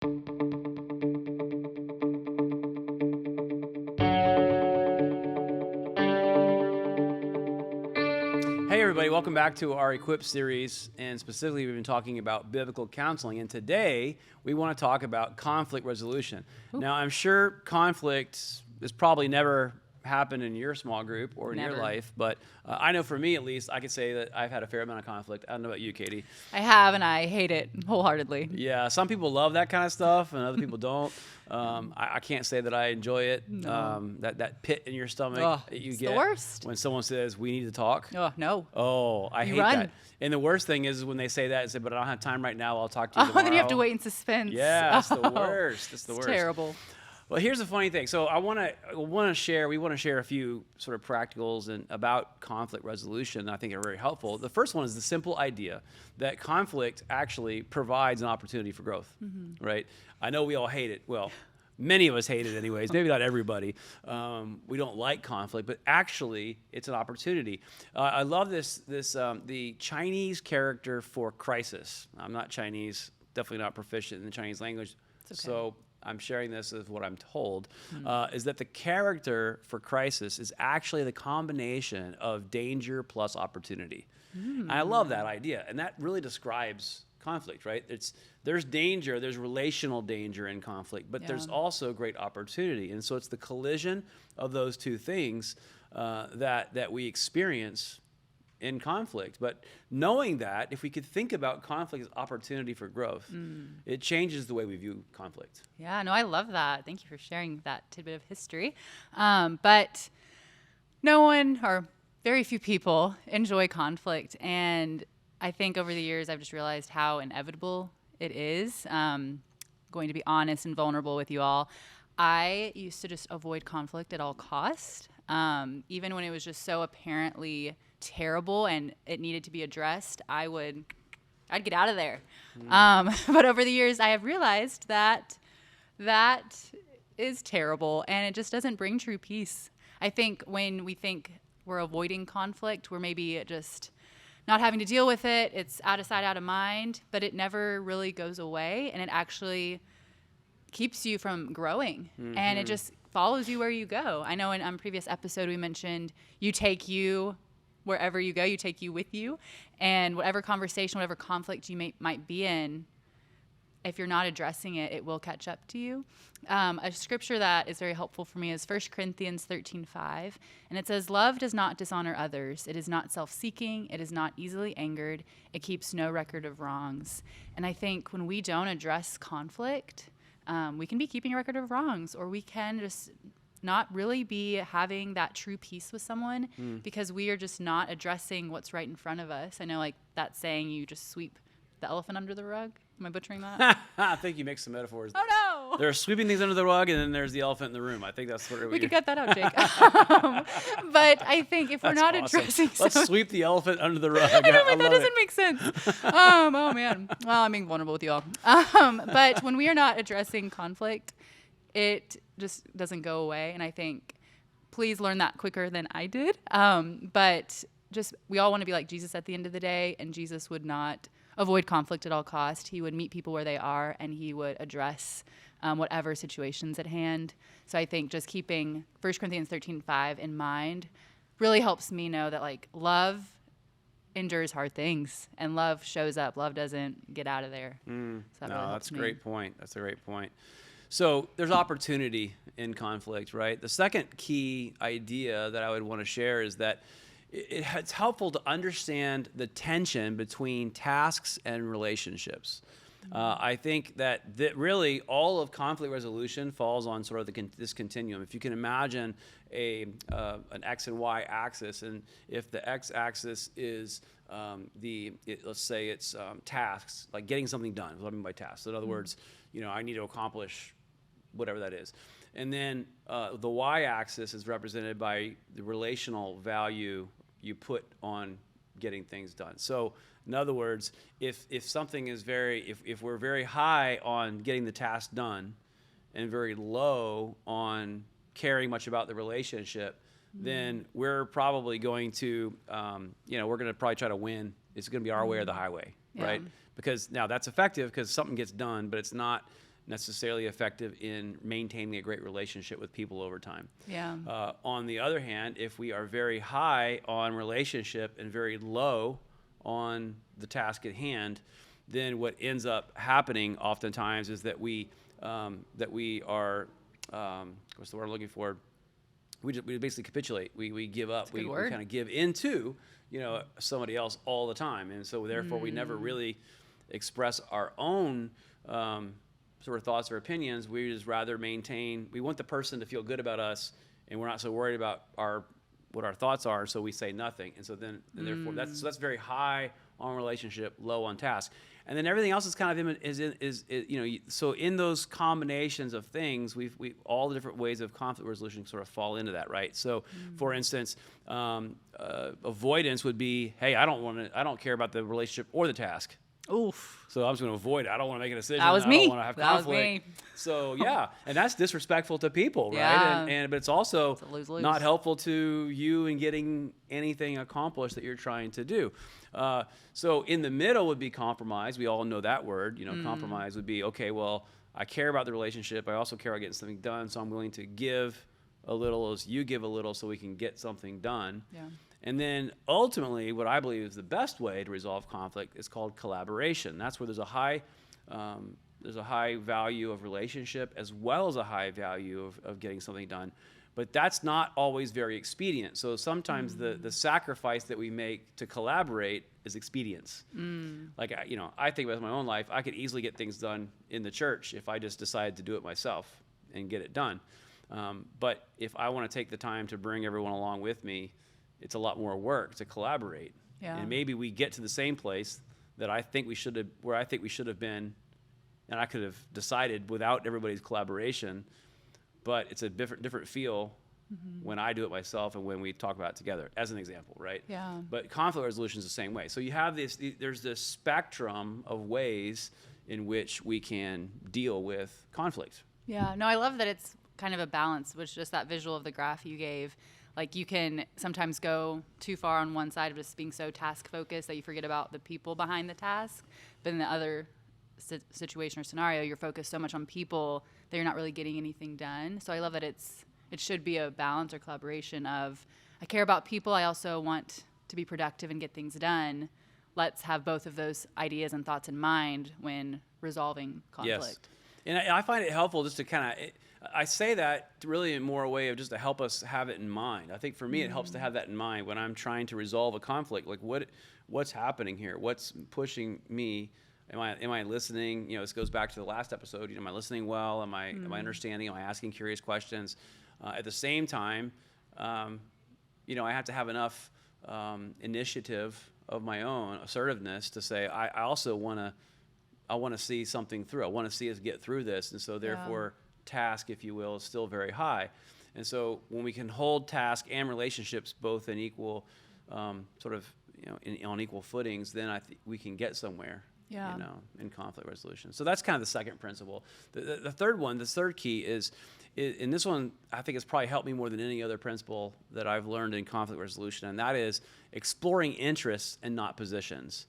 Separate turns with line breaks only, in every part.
Hey everybody, welcome back to our Equip series, and specifically we've been talking about biblical counseling, and today we want to talk about conflict resolution.
Ooh.
Now, I'm sure conflict has probably never happened in your small group or in your life, but I know for me at least, I could say that I've had a fair amount of conflict. I don't know about you, Katie.
I have, and I hate it wholeheartedly.
Yeah, some people love that kind of stuff, and other people don't. I can't say that I enjoy it.
No.
That pit in your stomach that you get
the worst.
when someone says, we need to talk.
Oh, no.
Oh, I hate
run.
that. And the worst thing is when they say that and say, but I don't have time right now, I'll talk to you
Oh,
tomorrow.
then you have to wait in suspense.
Yeah, it's the worst. It's the worst.
Terrible.
Well, here's the funny thing. So we want to share a few sort of practicals about conflict resolution that I think are very helpful. The first one is the simple idea that conflict actually provides an opportunity for growth, right? I know we all hate it. Well, many of us hate it anyways, maybe not everybody. We don't like conflict, but actually it's an opportunity. I love the Chinese character for crisis. I'm not Chinese, definitely not proficient in the Chinese language.
It's okay.
So I'm sharing this as what I'm told, is that the character for crisis is actually the combination of danger plus opportunity. And I love that idea, and that really describes conflict, right? There's danger, there's relational danger in conflict, but there's also great opportunity. And so it's the collision of those two things that we experience in conflict. But knowing that, if we could think about conflict as opportunity for growth, it changes the way we view conflict.
Yeah, no, I love that. Thank you for sharing that tidbit of history. But no one, or very few people, enjoy conflict. And I think over the years, I've just realized how inevitable it is. Going to be honest and vulnerable with you all. I used to just avoid conflict at all costs, even when it was just so apparently terrible and it needed to be addressed. I'd get out of there. But over the years, I have realized that is terrible, and it just doesn't bring true peace. I think when we think we're avoiding conflict, we're maybe just not having to deal with it. It's out of sight, out of mind, but it never really goes away, and it actually keeps you from growing, and it just follows you where you go. I know in a previous episode we mentioned you take you wherever you go, you take you with you, and whatever conversation, whatever conflict you might be in, if you're not addressing it, it will catch up to you. A scripture that is very helpful for me is 1 Corinthians 13:5, and it says, "Love does not dishonor others. It is not self-seeking. It is not easily angered. It keeps no record of wrongs." And I think when we don't address conflict, we can be keeping a record of wrongs, or we can just not really be having that true peace with someone because we are just not addressing what's right in front of us. I know, like that saying, you just sweep the elephant under the rug. Am I butchering that?
I think you mix some metaphors.
Oh, no.
There's sweeping things under the rug, and then there's the elephant in the room. I think that's what
We could cut that out, Jake. But I think if we're not addressing
Let's sweep the elephant under the rug.
I know, but that doesn't make sense. Oh, man. Well, I'm being vulnerable with you all. But when we are not addressing conflict, it just doesn't go away. And I think, please learn that quicker than I did. But just, we all want to be like Jesus at the end of the day, and Jesus would not avoid conflict at all costs. He would meet people where they are, and he would address whatever situations at hand. So I think just keeping 1 Corinthians 13:5 in mind really helps me know that, like, love endures hard things, and love shows up. Love doesn't get out of there. So
that's a great point. That's a great point. So there's opportunity in conflict, right? The second key idea that I would want to share is that it's helpful to understand the tension between tasks and relationships. I think that really all of conflict resolution falls on sort of this continuum. If you can imagine an X and Y axis, and if the X axis is let's say it's tasks, like getting something done. What do I mean by tasks? In other words, I need to accomplish whatever that is. And then the Y-axis is represented by the relational value you put on getting things done. So in other words, if something is if we're very high on getting the task done and very low on caring much about the relationship, then we're probably going to, we're going to probably try to win. It's going to be our way or the highway, right? Because now that's effective because something gets done, but it's not necessarily effective in maintaining a great relationship with people over time.
Yeah.
On the other hand, if we are very high on relationship and very low on the task at hand, then what ends up happening oftentimes is that we are what's the word I'm looking for? We basically capitulate. We give up. We kind of give into somebody else all the time, and so therefore we never really express our own sort of thoughts or opinions. We just rather maintain. We want the person to feel good about us, and we're not so worried about what our thoughts are. So we say nothing, and so then therefore that's very high on relationship, low on task. And then everything else is kind of so in those combinations of things, we all the different ways of conflict resolution sort of fall into that, right? So, for instance, avoidance would be, hey, I don't care about the relationship or the task.
Oof.
So I'm just going to avoid it. I don't want to make a decision.
That was
I
me.
don't want to have conflict.
That was me.
So yeah, and that's disrespectful to people, right?
Yeah.
But it's also
It's a lose-lose.
not helpful to you in getting anything accomplished that you're trying to do. So in the middle would be compromise. We all know that word. Compromise would be, okay, well, I care about the relationship. I also care about getting something done, so I'm willing to give a little as you give a little so we can get something done.
Yeah.
And then ultimately, what I believe is the best way to resolve conflict is called collaboration. That's where there's a high value of relationship as well as a high value of getting something done. But that's not always very expedient. So sometimes the sacrifice that we make to collaborate is expedience. Like, I think about my own life, I could easily get things done in the church if I just decided to do it myself and get it done. But if I want to take the time to bring everyone along with me, it's a lot more work to collaborate.
Yeah.
And maybe we get to the same place that I think we should have been, and I could have decided without everybody's collaboration, but it's a different feel when I do it myself and when we talk about it together, as an example, right?
Yeah.
But conflict resolution is the same way. So you have there's this spectrum of ways in which we can deal with conflict.
Yeah. No, I love that it's kind of a balance, which just that visual of the graph you gave. Like, you can sometimes go too far on one side of just being so task focused that you forget about the people behind the task. But in the other situation or scenario, you're focused so much on people that you're not really getting anything done. So I love that it should be a balance or collaboration of, I care about people, I also want to be productive and get things done. Let's have both of those ideas and thoughts in mind when resolving conflict.
Yes. And I find it helpful just to kind of, I say that to really in more a way of just to help us have it in mind. I think for me, it helps to have that in mind when I'm trying to resolve a conflict. Like, what's happening here? What's pushing me? Am I listening? This goes back to the last episode. Am I listening well? Am I understanding? Am I asking curious questions? At the same time, I have to have enough initiative of my own, assertiveness, to say I also want to see something through. I want to see us get through this, and so therefore, task, if you will, is still very high. And so when we can hold task and relationships both in equal, on equal footings, then I think we can get somewhere.
Yeah.
In conflict resolution. So that's kind of the second principle. The third key is, and this one I think has probably helped me more than any other principle that I've learned in conflict resolution, and that is exploring interests and not positions.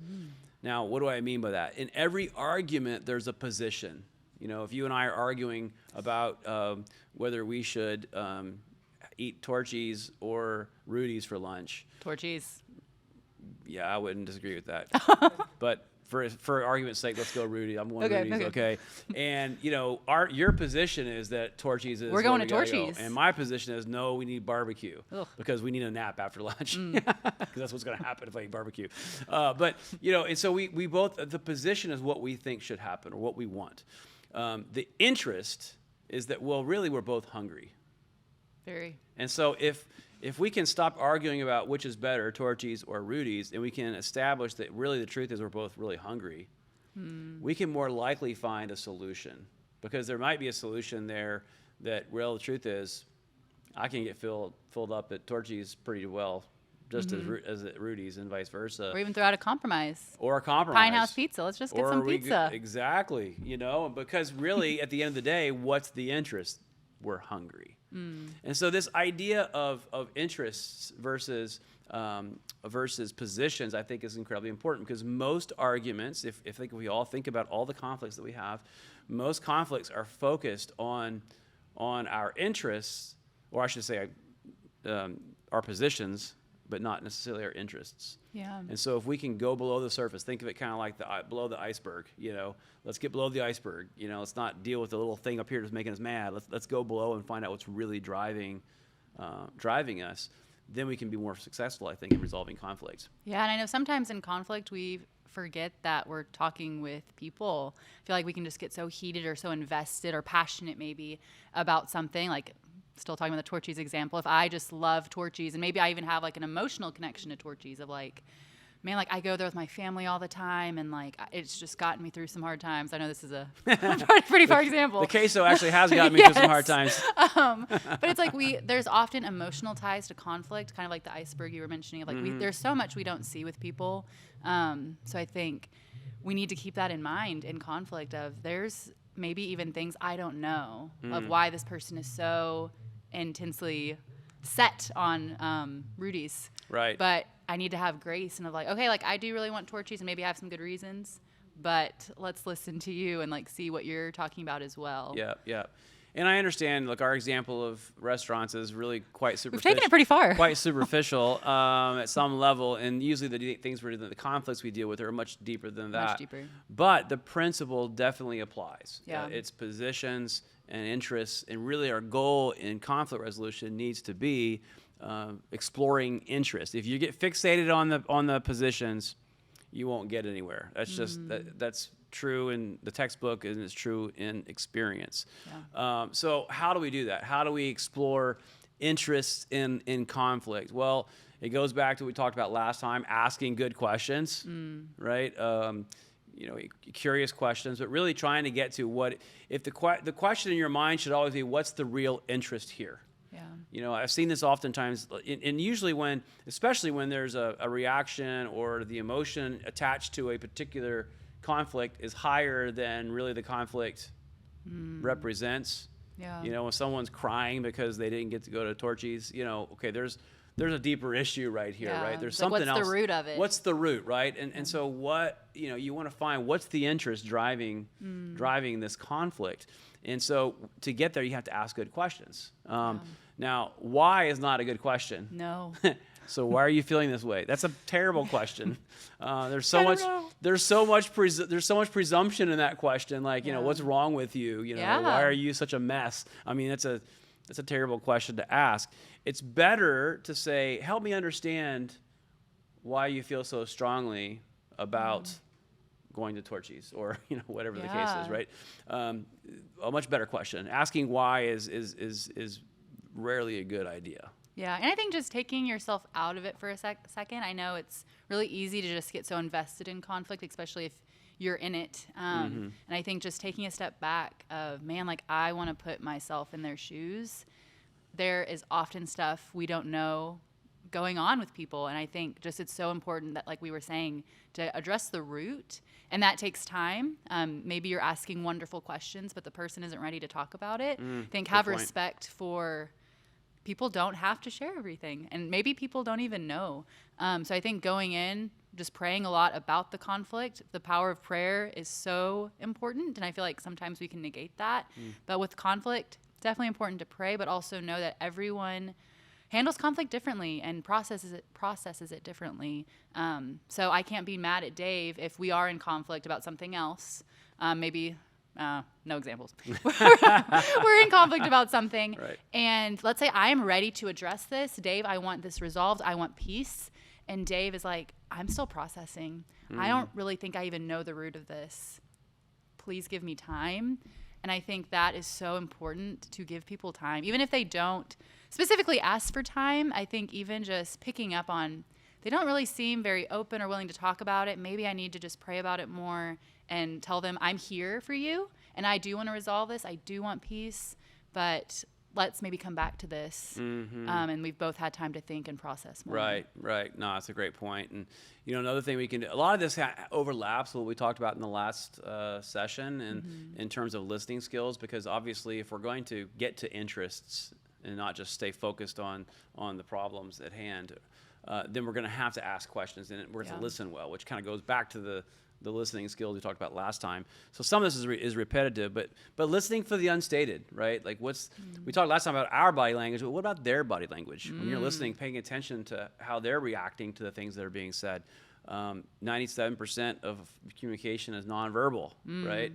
Now, what do I mean by that? In every argument, there's a position. If you and I are arguing about whether we should eat Torchy's or Rudy's for lunch.
Torchy's.
Yeah, I wouldn't disagree with that. But for argument's sake, let's go Rudy. I'm going Rudy's, okay? And your position is that Torchy's is
we're going to
Torchy's,
Torchy's,
and my position is no, we need barbecue.
Ugh.
Because we need a nap after lunch. Because that's what's going to happen if I eat barbecue. But and so we both, the position is what we think should happen or what we want. The interest is that, well, really, we're both hungry.
Very.
And so if we can stop arguing about which is better, Torchy's or Rudy's, and we can establish that really the truth is we're both really hungry, we can more likely find a solution. Because there might be a solution there that, well, the truth is I can get filled up at Torchy's pretty well, just as at Rudy's, and vice versa.
Or even throw out a compromise.
Or a compromise.
Pine House Pizza. Let's just get some pizza.
Exactly. Because really, at the end of the day, what's the interest? We're hungry. And so this idea of interests versus positions, I think, is incredibly important, because most arguments, if we all think about all the conflicts that we have, most conflicts are focused on our interests, or I should say, our positions, but not necessarily our interests.
Yeah.
And so if we can go below the surface, think of it kind of like below the iceberg, let's get below the iceberg, let's not deal with the little thing up here that's making us mad. Let's go below and find out what's really driving us. Then we can be more successful, I think, in resolving conflicts.
Yeah, and I know sometimes in conflict we forget that we're talking with people. I feel like we can just get so heated or so invested or passionate maybe about something, like still talking about the Torchies example. If I just love Torchies, and maybe I even have like an emotional connection to Torchies of like, man, like I go there with my family all the time, and like it's just gotten me through some hard times. I know this is a pretty far example.
The queso actually has gotten me through some hard times.
But it's like there's often emotional ties to conflict, kind of like the iceberg you were mentioning. Like there's so much we don't see with people. So I think we need to keep that in mind in conflict. Of there's maybe even things I don't know of why this person is so intensely set on Rudy's.
Right.
But I need to have grace and of like, okay, like I do really want Torchies and maybe I have some good reasons, but let's listen to you and like see what you're talking about as well.
Yeah, yeah. And I understand, like, our example of restaurants is really quite superficial.
We've taken it pretty far.
Quite superficial at some level. And usually the conflicts we deal with are much deeper than that.
Much deeper.
But the principle definitely applies.
Yeah.
It's positions and interests. And really our goal in conflict resolution needs to be exploring interest. If you get fixated on the positions, you won't get anywhere. That's just that's true in the textbook, and it's true in experience. Yeah. So how do we do that? How do we explore interests in conflict? Well, it goes back to what we talked about last time: asking good questions, right? Curious questions, but really trying to get to what if the question in your mind should always be, what's the real interest here? Yeah. I've seen this oftentimes, and usually especially when there's a reaction or the emotion attached to a particular conflict is higher than really the conflict represents. Yeah. When someone's crying because they didn't get to go to Torchies, okay, there's a deeper issue right here, right? There's something else.
What's the root of it?
What's the root, right? And so what, you want to find what's the interest driving this conflict. And so to get there, you have to ask good questions. Now, why is not a good question?
No.
So why are you feeling this way? That's a terrible question. There's so much presumption in that question. Like, what's wrong with you? Why are you such a mess? I mean, that's a terrible question to ask. It's better to say, help me understand why you feel so strongly about going to Torchies, or whatever the case is, right? A much better question. Asking why is rarely a good idea.
Yeah, and I think just taking yourself out of it for a second. I know it's really easy to just get so invested in conflict, especially if you're in it. And I think just taking a step back of, man, like I want to put myself in their shoes. There is often stuff we don't know going on with people. And I think just it's so important that, like we were saying, to address the root. And that takes time. Maybe you're asking wonderful questions, but the person isn't ready to talk about it. I think have respect for people don't have to share everything. And maybe people don't even know. So I think going in, just praying a lot about the conflict, the power of prayer is so important. And I feel like sometimes we can negate that. But with conflict, definitely important to pray, but also know that everyone handles conflict differently and processes it differently. So I can't be mad at Dave if we are in conflict about something else. No examples. We're in conflict about something. Right. And let's say I am ready to address this. Dave, I want this resolved. I want peace. And Dave is like, I'm still processing. I don't really think I even know the root of this. Please give me time. And I think that is so important, to give people time. Even if they don't specifically ask for time, I think even just picking up on, they don't really seem very open or willing to talk about it. Maybe I need to just pray about it more and tell them I'm here for you. And I do want to resolve this. I do want peace. But let's maybe come back to this. And we've both had time to think and process more.
Right. No, that's a great point. And, another thing we can do, a lot of this overlaps with what we talked about in the last session and in terms of listening skills, because obviously if we're going to get to interests and not just stay focused on the problems at hand, then we're going to have to ask questions and we're going to listen well, which kind of goes back to the listening skills we talked about last time. So some of this is repetitive, but listening for the unstated, right? Like we talked last time about our body language, but what about their body language? When you're listening, paying attention to how they're reacting to the things that are being said. 97% of communication is nonverbal, right?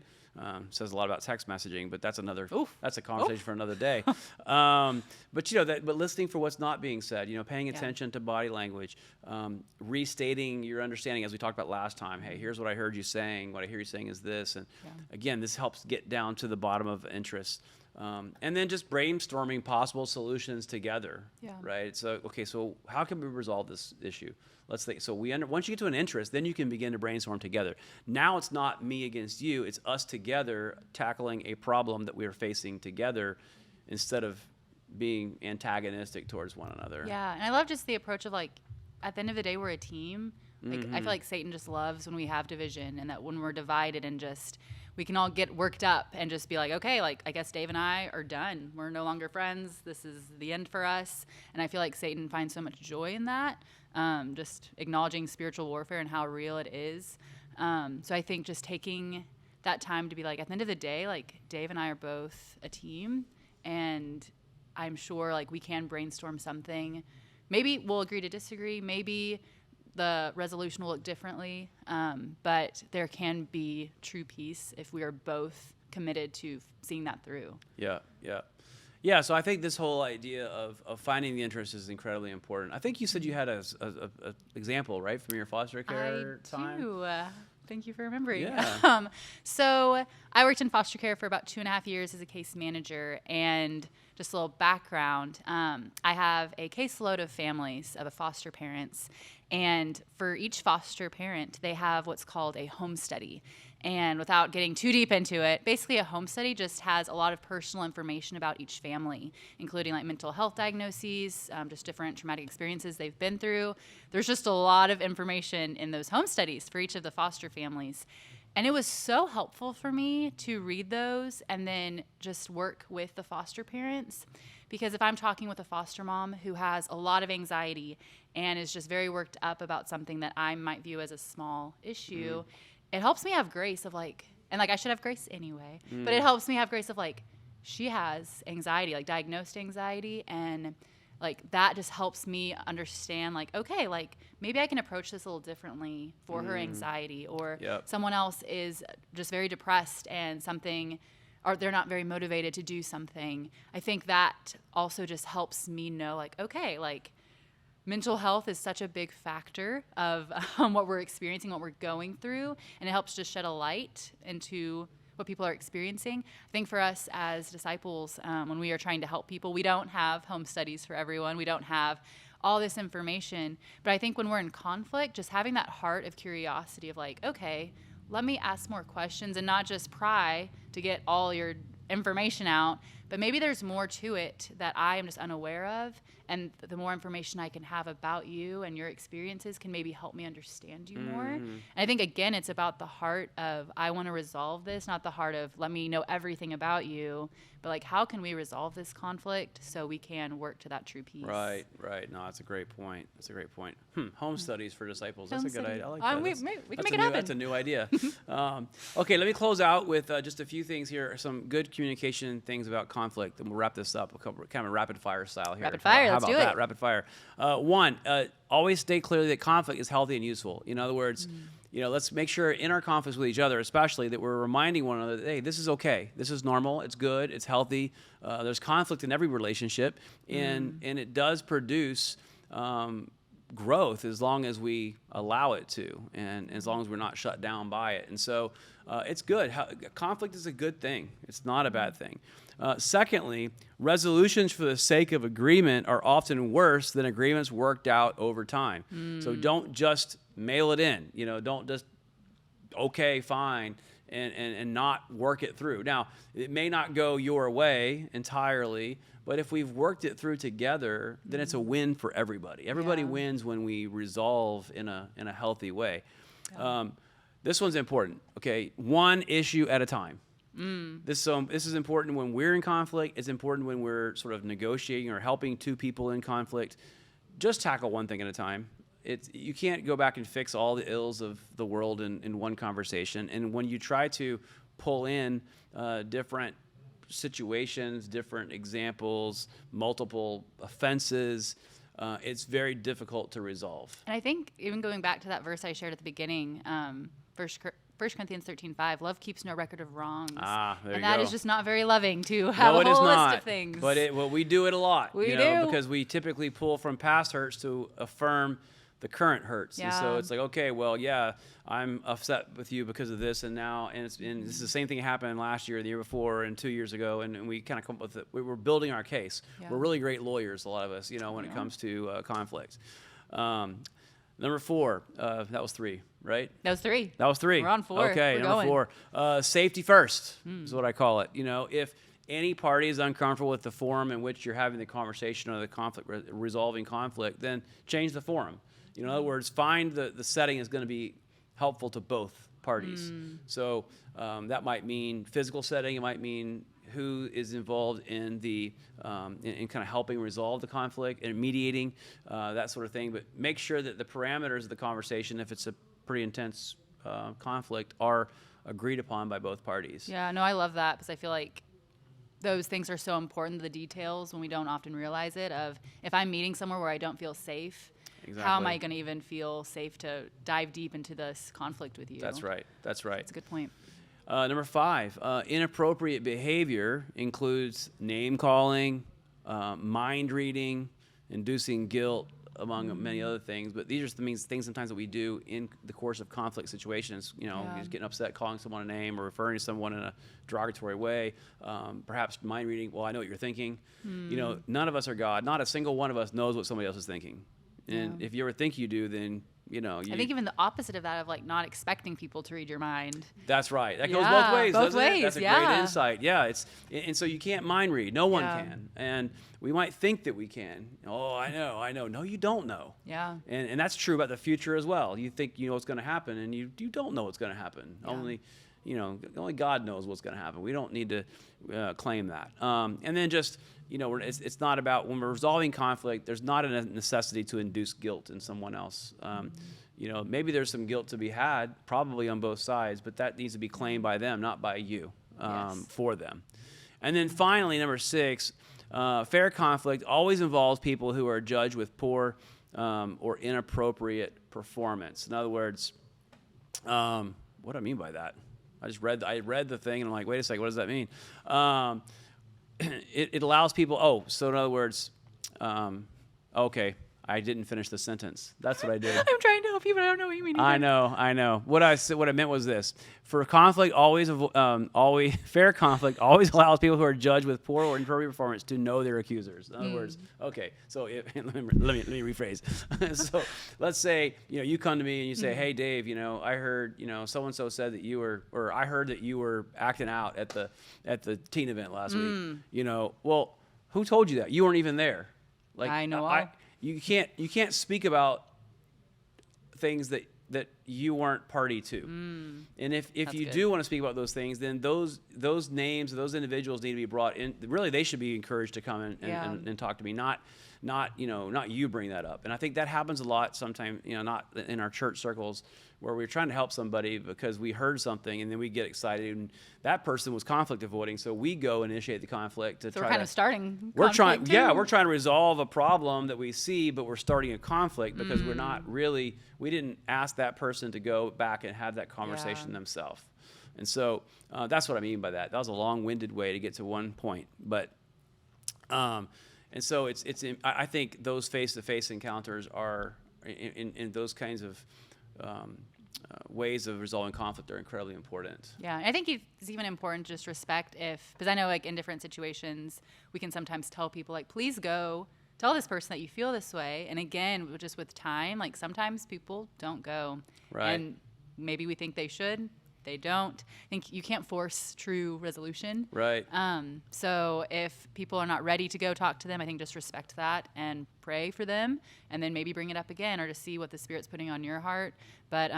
Says a lot about text messaging, but that's a conversation for another day. But but listening for what's not being said, paying attention to body language, restating your understanding, as we talked about last time. Hey, here's what I heard you saying. What I hear you saying is this, and again, this helps get down to the bottom of interest. And then just brainstorming possible solutions together, right? So how can we resolve this issue? Let's think. So once you get to an interest, then you can begin to brainstorm together. Now it's not me against you; it's us together tackling a problem that we are facing together, instead of being antagonistic towards one another.
Yeah, and I love just the approach of like, at the end of the day, we're a team. Like I feel like Satan just loves when we have division, and that when we're divided and just we can all get worked up and just be like, okay, like I guess Dave and I are done. We're no longer friends. This is the end for us. And I feel like Satan finds so much joy in that, just acknowledging spiritual warfare and how real it is. So I think just taking that time to be like, at the end of the day, like Dave and I are both a team, and I'm sure like we can brainstorm something. Maybe we'll agree to disagree. Maybe the resolution will look differently, but there can be true peace if we are both committed to seeing that through.
Yeah, so I think this whole idea of finding the interest is incredibly important. I think you said you had a example, right, from your foster care time?
I do. Thank you for remembering.
Yeah.
So I worked in foster care for about 2.5 years as a case manager, and just a little background, I have a caseload of families, of foster parents, and for each foster parent, they have what's called a home study. And without getting too deep into it, basically a home study just has a lot of personal information about each family, including like mental health diagnoses, just different traumatic experiences they've been through. There's just a lot of information in those home studies for each of the foster families. And it was so helpful for me to read those and then just work with the foster parents. Because if I'm talking with a foster mom who has a lot of anxiety and is just very worked up about something that I might view as a small issue, it helps me have grace of like, and like I should have grace anyway, but it helps me have grace of like, she has anxiety, like diagnosed anxiety, and like that just helps me understand like, okay, like maybe I can approach this a little differently for her anxiety, or someone else is just very depressed and something, or they're not very motivated to do something. I think that also just helps me know like, okay, like mental health is such a big factor of what we're experiencing, what we're going through, and it helps just shed a light into what people are experiencing. I think for us as disciples, when we are trying to help people, we don't have home studies for everyone. We don't have all this information. But I think when we're in conflict, just having that heart of curiosity of like, okay, let me ask more questions and not just pry to get all your information out, but maybe there's more to it that I am just unaware of, and the more information I can have about you and your experiences can maybe help me understand you more. And I think, again, it's about the heart of I want to resolve this, not the heart of let me know everything about you, but like how can we resolve this conflict so we can work to that true peace.
Right. No, that's a great point. Home studies for disciples. That's a good idea. I like that.
We can make it happen.
That's a new idea. Okay, let me close out with just a few things here, some good communication things about conflict, and we'll wrap this up. We'll kind of rapid fire style here.
Rapid fire, let's do it.
Rapid fire. One, always state clearly that conflict is healthy and useful. In other words, let's make sure in our conflicts with each other, especially, that we're reminding one another that, hey, this is okay. This is normal. It's good. It's healthy. There's conflict in every relationship, and it does produce growth as long as we allow it to, and as long as we're not shut down by it. And so it's good. Conflict is a good thing. It's not a bad thing. Secondly, resolutions for the sake of agreement are often worse than agreements worked out over time. So don't just mail it in. Don't just, okay, fine, and not work it through. Now, it may not go your way entirely, but if we've worked it through together, then it's a win for everybody. Everybody wins when we resolve in a healthy way. This one's important. Okay, one issue at a time. This is important when we're in conflict. It's important when we're sort of negotiating or helping two people in conflict. just tackle one thing at a time. You can't go back and fix all the ills of the world in one conversation. And when you try to pull in different situations, different examples, multiple offenses, it's very difficult to resolve.
And I think even going back to that verse I shared at the beginning, 1 Corinthians 13:5, love keeps no record of wrongs.
And
that is just not very loving to have a whole list of things.
But we do it a lot.
We do.
Because we typically pull from past hurts to affirm the current hurts. And so it's like, okay, well, yeah, I'm upset with you because of this, and this is the same thing happened last year, the year before, and 2 years ago, and we kind of come up with it. We're building our case.
Yeah.
We're really great lawyers, a lot of us, when it comes to conflicts. Number 4, that was 3, right?
That was 3.
That was 3.
We're on 4.
Okay,
We're
number
going.
4. Safety first is what I call it. If any party is uncomfortable with the forum in which you're having the conversation or the conflict, resolving conflict, then change the forum. In other words, find the setting is going to be helpful to both parties. So that might mean physical setting. It might mean who is involved in in kind of helping resolve the conflict and mediating, that sort of thing. But make sure that the parameters of the conversation, if it's a pretty intense conflict, are agreed upon by both parties.
Yeah, no, I love that because I feel like those things are so important, the details, when we don't often realize it, of if I'm meeting somewhere where I don't feel safe, how am I going to even feel safe to dive deep into this conflict with you?
That's right. That's
a good point.
Number 5, inappropriate behavior includes name calling, mind reading, inducing guilt, among many other things. But these are the things sometimes that we do in the course of conflict situations. Just getting upset, calling someone a name, or referring to someone in a derogatory way. Perhaps mind reading. Well, I know what you're thinking. None of us are God. Not a single one of us knows what somebody else is thinking. And if you ever think you do, then I think
even the opposite of that, of like not expecting people to read your mind.
That's right. That goes both ways.
Both
doesn't
ways.
It? That's a great insight. Yeah. And so you can't mind read. No one can. And we might think that we can. Oh, I know. No, you don't know.
Yeah.
And that's true about the future as well. You think you know what's going to happen, and you don't know what's going to happen. Yeah. Only God knows what's going to happen. We don't need to claim that. And then just, it's not about, when we're resolving conflict, there's not a necessity to induce guilt in someone else. Maybe there's some guilt to be had, probably on both sides, but that needs to be claimed by them, not by you, for them. And then finally, number 6, fair conflict always involves people who are judged with poor or inappropriate performance. In other words, what do I mean by that? I read the thing and I'm like, wait a second, what does that mean? It allows people. So in other words, okay, I didn't finish the sentence. That's what I did.
I'm trying to help you, but I don't know what you mean.
I know. What I meant was this: for conflict, always fair conflict always allows people who are judged with poor or inappropriate performance to know their accusers. In other words, okay. So let me rephrase. So let's say you come to me and you say, "Hey, Dave, I heard so and so said that you were, or I heard that you were acting out at the teen event last week." Well, who told you that? You weren't even there. Like
I know.
You can't speak about things that you weren't party to. And if you do want to speak about those things, then those names, those individuals need to be brought in. Really, they should be encouraged to come and talk to me, not you bring that up. And I think that happens a lot sometimes, not in our church circles, where we're trying to help somebody because we heard something and then we get excited, and that person was conflict avoiding, so we go initiate the conflict to
so
try
we're kind of starting
we're trying
conflict too.
We're trying to resolve a problem that we see, but we're starting a conflict because we didn't ask that person to go back and have that conversation themselves. And so that's what I mean by that. That was a long-winded way to get to one point, but and so I think those face-to-face encounters are in those kinds of ways of resolving conflict are incredibly important.
Yeah, I think it's even important to just respect because I know like in different situations we can sometimes tell people like, please go tell this person that you feel this way. And again, just with time, like sometimes people don't go.
Right.
And maybe we think they should. They don't. I think you can't force true resolution.
Right.
So if people are not ready to go talk to them, I think just respect that and pray for them, and then maybe bring it up again or to see what the Spirit's putting on your heart. But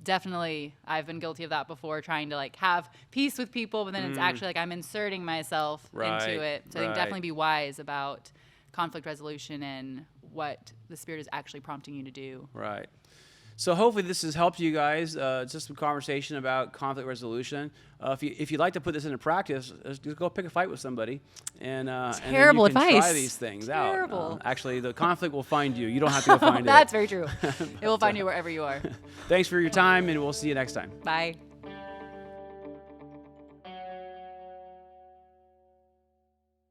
definitely, I've been guilty of that before, trying to like have peace with people, but then it's actually like I'm inserting myself into it. So I think definitely be wise about conflict resolution and what the Spirit is actually prompting you to do.
Right. So hopefully this has helped you guys. Just some conversation about conflict resolution. If you'd like to put this into practice, just go pick a fight with somebody, and
Terrible
and then you can
advice.
try these things
Terrible.
out. Actually, the conflict will find you. You don't have to go find it.
That's very true. It will find you wherever you are.
Thanks for your time, and we'll see you next time.
Bye.